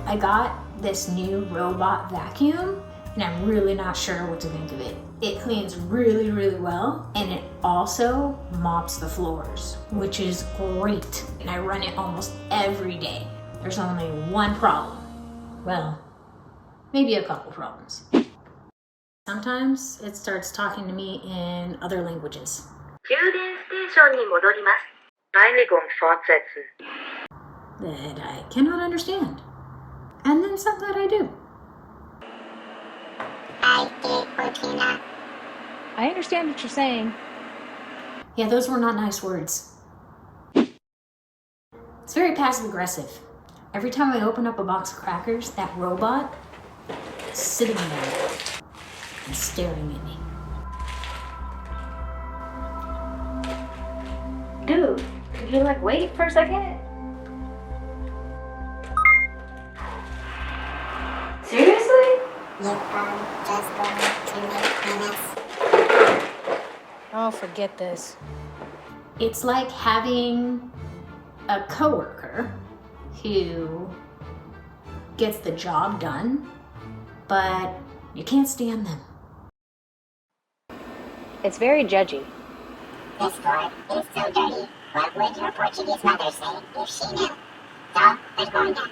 I got this new robot vacuum and I'm really not sure what to think of it. It cleans really, really well, and it also mops the floors, which is great. And I run it almost every day. There's only one problem. Well, maybe a couple problems. Sometimes it starts talking to me in other languages. 充電ステーションに戻ります。Einigung fortsetzen. That I cannot understand. And then some that I do. I understand what you're saying. Yeah, those were not nice words. It's very passive aggressive. Every time I open up a box of crackers, that robot is sitting there and staring at me. Dude, could you wait for a second? Seriously? Just going to make minutes. Oh, forget this. It's like having a coworker who gets the job done, but you can't stand them. It's very judgy. This floor is so dirty. What would your Portuguese mother say if she knew? So, vergonha.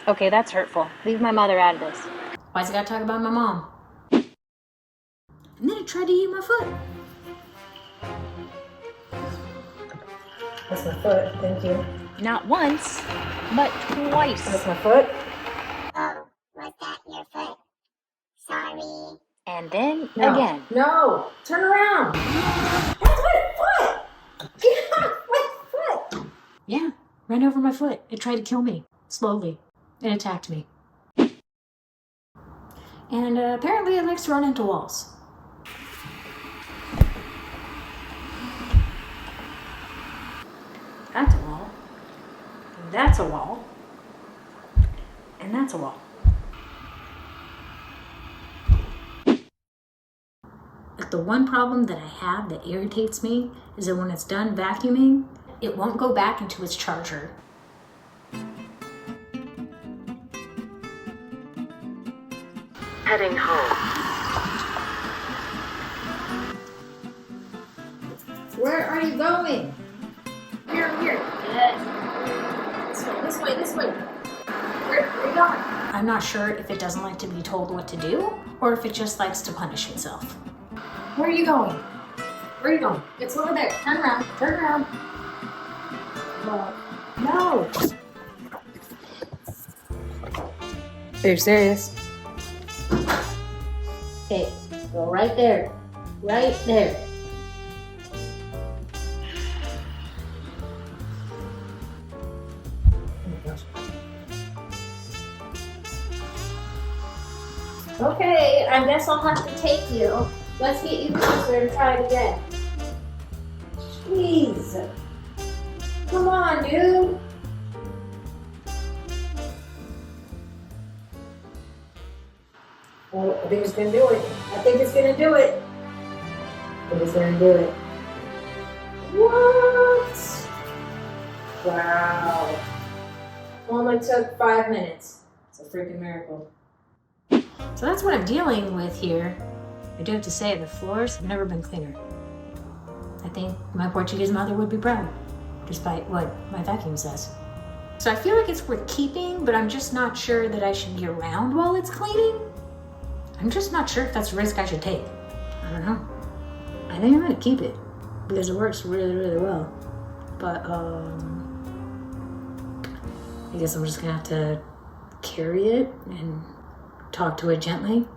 Okay, that's hurtful. Leave my mother out of this. Why's it gotta talk about my mom? And then it tried to eat my foot. That's my foot, thank you. Not once, but twice. That's my foot. Oh, was that your foot? Sorry. And then No. again. No, turn around. That's my foot. Get off my foot. Yeah, ran over my foot. It tried to kill me, slowly. It attacked me. And apparently it likes to run into walls. That's a wall. And that's a wall. And that's a wall. But the one problem that I have that irritates me is that when it's done vacuuming, it won't go back into its charger. Heading home. Where are you going? Here. This way. Where are you going? I'm not sure if it doesn't like to be told what to do or if it just likes to punish itself. Where are you going? Where are you going? It's over there. Turn around. No. Are you serious? Okay, go right there. Right there. Okay, I guess I'll have to take you. Let's get you closer and try it again. Jeez. Come on, dude. Oh, I think it's gonna do it. What? Wow. Only took 5 minutes. It's a freaking miracle. So that's what I'm dealing with here. I do have to say, the floors have never been cleaner. I think my Portuguese mother would be proud, despite what my vacuum says. So I feel like it's worth keeping, but I'm just not sure that I should be around while it's cleaning. I'm just not sure if that's a risk I should take. I don't know. I think I'm gonna keep it because it works really, really well. But I guess I'm just gonna have to carry it and talk to it gently.